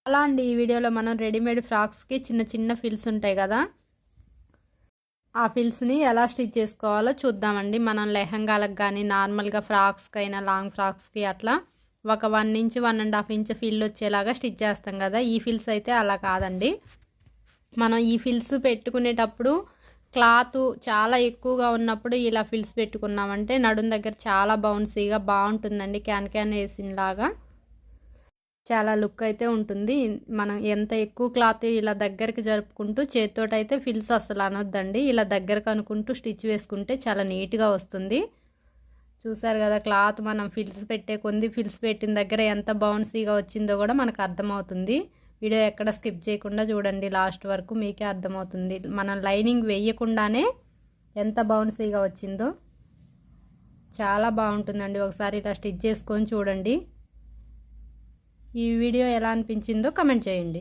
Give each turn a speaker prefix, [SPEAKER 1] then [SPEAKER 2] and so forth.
[SPEAKER 1] అలా అండి ఈ వీడియోలో మనం రెడీమేడ్ ఫ్రాక్స్కి చిన్న చిన్న ఫిల్స్ ఉంటాయి కదా, ఆ ఫిల్స్ని ఎలా స్టిచ్ చేసుకోవాలో చూద్దామండి. మనం లెహంగాలకు కానీ నార్మల్గా ఫ్రాక్స్కి అయినా లాంగ్ ఫ్రాక్స్కి అట్లా ఒక 1 నుంచి 1.5 ఇంచ్ ఫిల్ వచ్చేలాగా స్టిచ్ చేస్తాం కదా. ఈ ఫిల్స్ అయితే అలా కాదండి. మనం ఈ ఫిల్స్ పెట్టుకునేటప్పుడు క్లాత్ చాలా ఎక్కువగా ఉన్నప్పుడు ఇలా ఫిల్స్ పెట్టుకున్నామంటే నడుం దగ్గర చాలా బౌన్సీగా బాగుంటుందండి. క్యాన్ వేసినలాగా చాలా లుక్ అయితే ఉంటుంది. మనం ఎంత ఎక్కువ క్లాత్ ఇలా దగ్గరికి జరుపుకుంటూ చేతితోటి అయితే ఫిల్స్ అసలు అనొద్దండి. ఇలా దగ్గరకు అనుకుంటూ స్టిచ్ వేసుకుంటే చాలా నీట్గా వస్తుంది. చూసారు కదా, క్లాత్ మనం ఫిల్స్ పెట్టే కొంది ఫిల్స్ పెట్టిన దగ్గర ఎంత బౌన్సీగా వచ్చిందో కూడా మనకు అర్థమవుతుంది. వీడియో ఎక్కడ స్కిప్ చేయకుండా చూడండి, లాస్ట్ వరకు మీకే అర్థమవుతుంది. మనం లైనింగ్ వేయకుండానే ఎంత బౌన్సీగా వచ్చిందో చాలా బాగుంటుందండి. ఒకసారి ఇలా స్టిచ్ చేసుకొని చూడండి. ఈ వీడియో ఎలా అనిపించిందో కమెంట్ చేయండి.